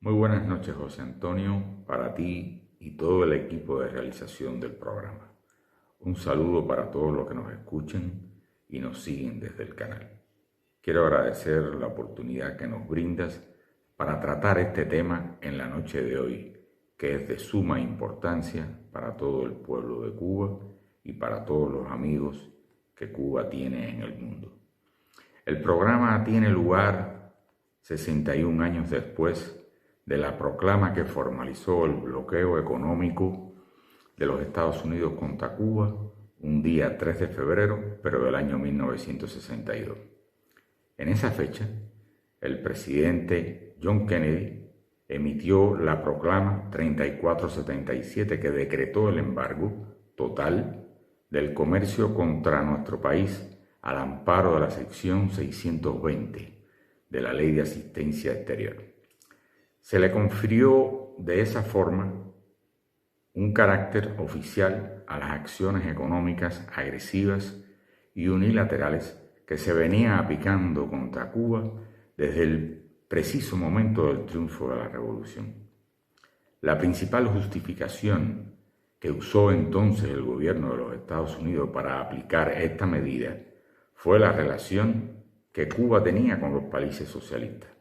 Muy buenas noches, José Antonio, para ti y todo el equipo de realización del programa. Un saludo para todos los que nos escuchen y nos siguen desde el canal. Quiero agradecer la oportunidad que nos brindas para tratar este tema en la noche de hoy, que es de suma importancia para todo el pueblo de Cuba y para todos los amigos que Cuba tiene en el mundo. El programa tiene lugar 61 años después de la proclama que formalizó el bloqueo económico de los Estados Unidos contra Cuba un día 3 de febrero, pero del año 1962. En esa fecha, el presidente John Kennedy emitió la proclama 3477 que decretó el embargo total del comercio contra nuestro país al amparo de la sección 620 de la Ley de Asistencia Exterior. Se le confirió de esa forma un carácter oficial a las acciones económicas agresivas y unilaterales que se venían aplicando contra Cuba desde el preciso momento del triunfo de la Revolución. La principal justificación que usó entonces el gobierno de los Estados Unidos para aplicar esta medida fue la relación que Cuba tenía con los países socialistas,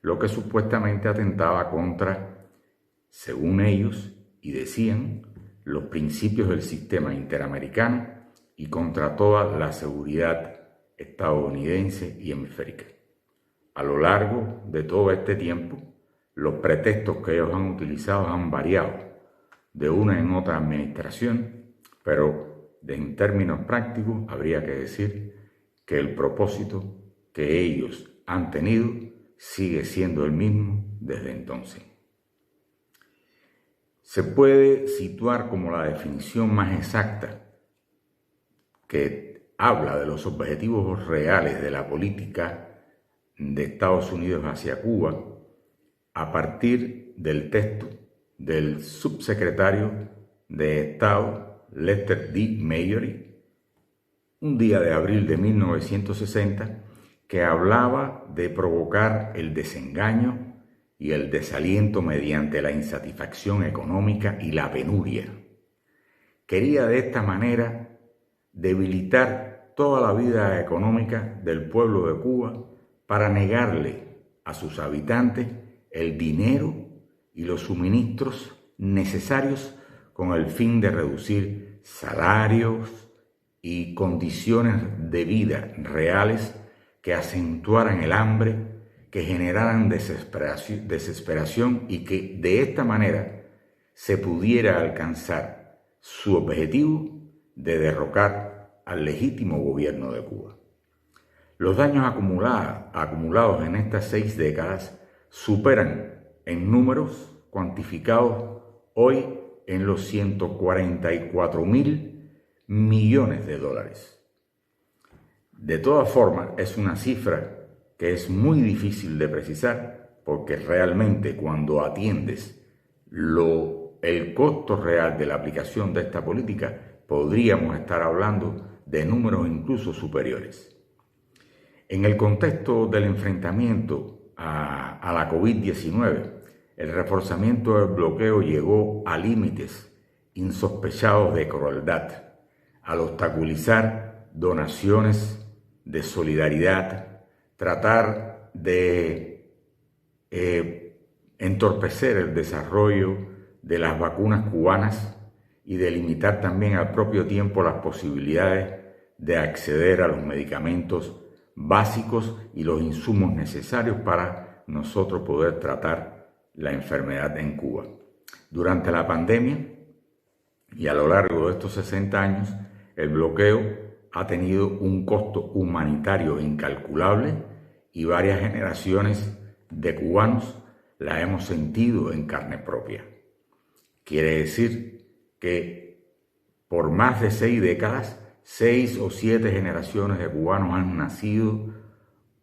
lo que supuestamente atentaba contra, según ellos y decían, los principios del sistema interamericano y contra toda la seguridad estadounidense y hemisférica. A lo largo de todo este tiempo, los pretextos que ellos han utilizado han variado de una en otra administración, pero en términos prácticos habría que decir que el propósito que ellos han tenido sigue siendo el mismo desde entonces. Se puede situar como la definición más exacta que habla de los objetivos reales de la política de Estados Unidos hacia Cuba a partir del texto del subsecretario de Estado Lester D. Mayori, un día de abril de 1960, que hablaba de provocar el desengaño y el desaliento mediante la insatisfacción económica y la penuria. Quería de esta manera debilitar toda la vida económica del pueblo de Cuba para negarle a sus habitantes el dinero y los suministros necesarios con el fin de reducir salarios y condiciones de vida reales que acentuaran el hambre, que generaran desesperación y que de esta manera se pudiera alcanzar su objetivo de derrocar al legítimo gobierno de Cuba. Los daños acumulados en estas 6 décadas superan en números cuantificados hoy en los 144.000 millones de dólares. De todas formas, es una cifra que es muy difícil de precisar porque realmente cuando atiendes el costo real de la aplicación de esta política, podríamos estar hablando de números incluso superiores. En el contexto del enfrentamiento a la COVID-19, el reforzamiento del bloqueo llegó a límites insospechados de crueldad, al obstaculizar donaciones de solidaridad, tratar de entorpecer el desarrollo de las vacunas cubanas y de limitar también al propio tiempo las posibilidades de acceder a los medicamentos básicos y los insumos necesarios para nosotros poder tratar la enfermedad en Cuba. Durante la pandemia y a lo largo de estos 60 años, el bloqueo ha tenido un costo humanitario incalculable y varias generaciones de cubanos la hemos sentido en carne propia. Quiere decir que por más de 6 décadas, 6 o 7 generaciones de cubanos han nacido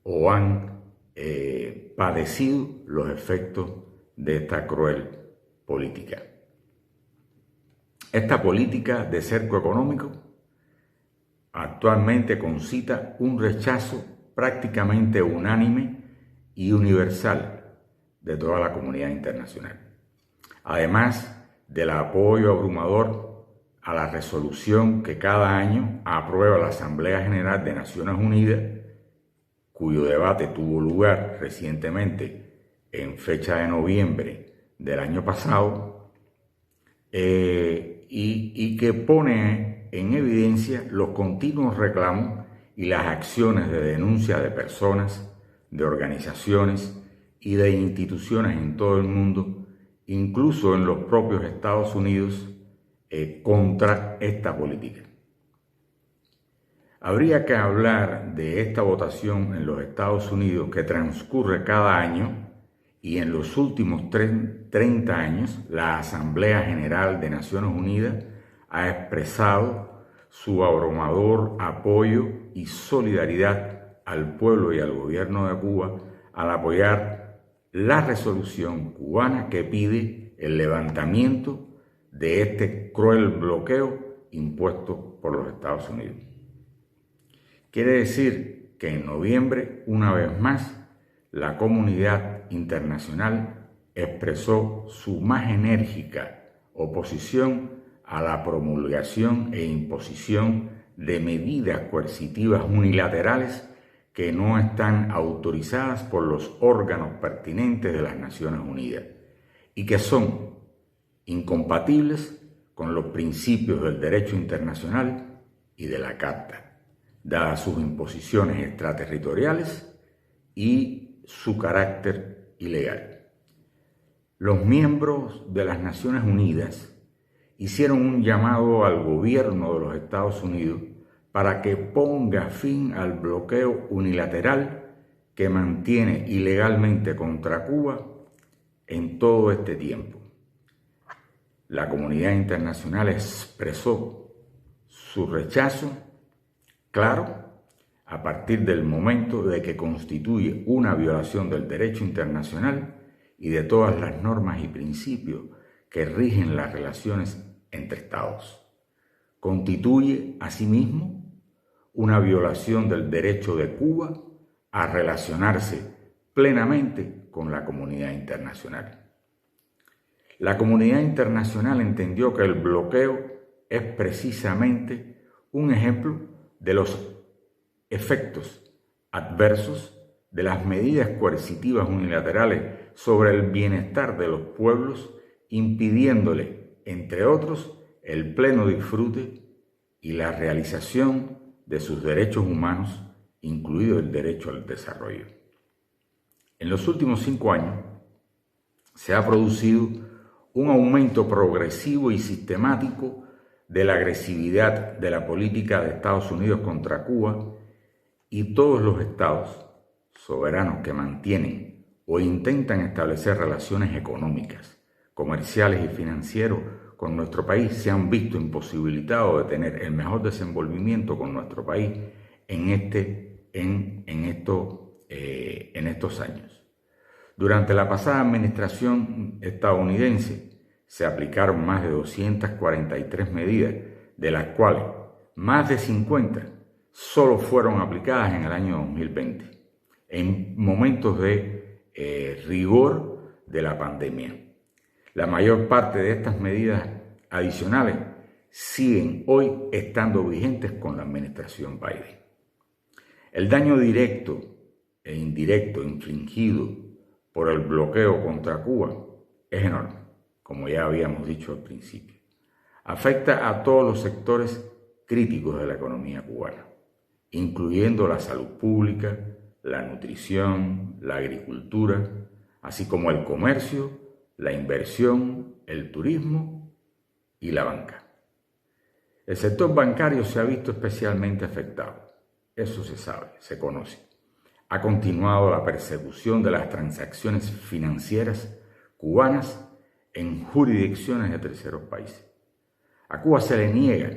o han padecido los efectos de esta cruel política. Esta política de cerco económico actualmente concita un rechazo prácticamente unánime y universal de toda la comunidad internacional. Además del apoyo abrumador a la resolución que cada año aprueba la Asamblea General de Naciones Unidas, cuyo debate tuvo lugar recientemente en fecha de noviembre del año pasado, y que pone en evidencia los continuos reclamos y las acciones de denuncia de personas, de organizaciones y de instituciones en todo el mundo, incluso en los propios Estados Unidos, contra esta política. Habría que hablar de esta votación en los Estados Unidos que transcurre cada año, y en los últimos 30 años la Asamblea General de Naciones Unidas ha expresado su abrumador apoyo y solidaridad al pueblo y al gobierno de Cuba al apoyar la resolución cubana que pide el levantamiento de este cruel bloqueo impuesto por los Estados Unidos. Quiere decir que en noviembre, una vez más, la comunidad internacional expresó su más enérgica oposición a la promulgación e imposición de medidas coercitivas unilaterales que no están autorizadas por los órganos pertinentes de las Naciones Unidas y que son incompatibles con los principios del derecho internacional y de la Carta, dadas sus imposiciones extraterritoriales y su carácter ilegal. Los miembros de las Naciones Unidas hicieron un llamado al gobierno de los Estados Unidos para que ponga fin al bloqueo unilateral que mantiene ilegalmente contra Cuba en todo este tiempo. La comunidad internacional expresó su rechazo claro a partir del momento de que constituye una violación del derecho internacional y de todas las normas y principios que rigen las relaciones entre Estados. Constituye, asimismo, una violación del derecho de Cuba a relacionarse plenamente con la comunidad internacional. La comunidad internacional entendió que el bloqueo es precisamente un ejemplo de los efectos adversos de las medidas coercitivas unilaterales sobre el bienestar de los pueblos, impidiéndole, entre otros, el pleno disfrute y la realización de sus derechos humanos, incluido el derecho al desarrollo. En los últimos 5 años se ha producido un aumento progresivo y sistemático de la agresividad de la política de Estados Unidos contra Cuba, y todos los estados soberanos que mantienen o intentan establecer relaciones económicas, comerciales y financieras con nuestro país se han visto imposibilitados de tener el mejor desenvolvimiento con nuestro país en estos años. Durante la pasada administración estadounidense se aplicaron más de 243 medidas, de las cuales más de 50 solo fueron aplicadas en el año 2020, en momentos de rigor de la pandemia. La mayor parte de estas medidas adicionales siguen hoy estando vigentes con la administración Biden. El daño directo e indirecto infligido por el bloqueo contra Cuba es enorme, como ya habíamos dicho al principio. Afecta a todos los sectores críticos de la economía cubana, incluyendo la salud pública, la nutrición, la agricultura, así como el comercio, la inversión, el turismo y la banca. El sector bancario se ha visto especialmente afectado, eso se sabe, se conoce. Ha continuado la persecución de las transacciones financieras cubanas en jurisdicciones de terceros países. A Cuba se le niega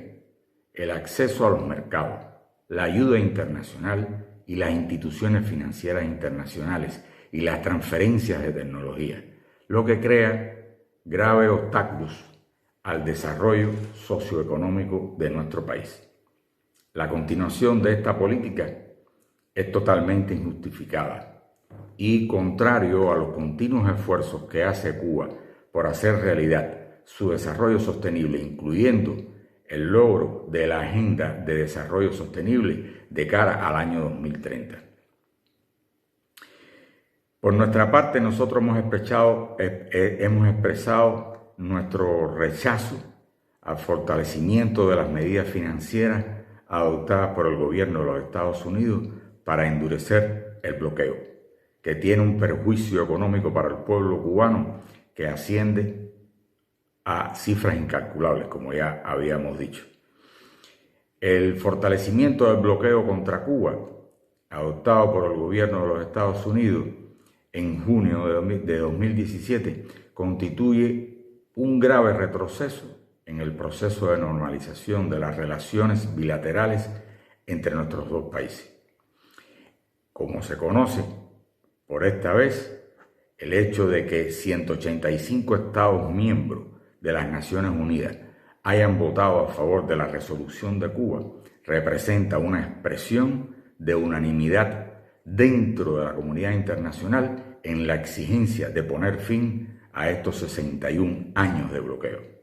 el acceso a los mercados, la ayuda internacional y las instituciones financieras internacionales y las transferencias de tecnología, lo que crea graves obstáculos al desarrollo socioeconómico de nuestro país. La continuación de esta política es totalmente injustificada y contrario a los continuos esfuerzos que hace Cuba por hacer realidad su desarrollo sostenible, incluyendo el logro de la Agenda de Desarrollo Sostenible de cara al año 2030. Por nuestra parte, nosotros hemos expresado nuestro rechazo al fortalecimiento de las medidas financieras adoptadas por el gobierno de los Estados Unidos para endurecer el bloqueo, que tiene un perjuicio económico para el pueblo cubano que asciende a cifras incalculables, como ya habíamos dicho. El fortalecimiento del bloqueo contra Cuba, adoptado por el gobierno de los Estados Unidos en junio de 2017, constituye un grave retroceso en el proceso de normalización de las relaciones bilaterales entre nuestros dos países. Como se conoce, por esta vez, el hecho de que 185 Estados miembros de las Naciones Unidas hayan votado a favor de la resolución de Cuba representa una expresión de unanimidad dentro de la comunidad internacional en la exigencia de poner fin a estos 61 años de bloqueo.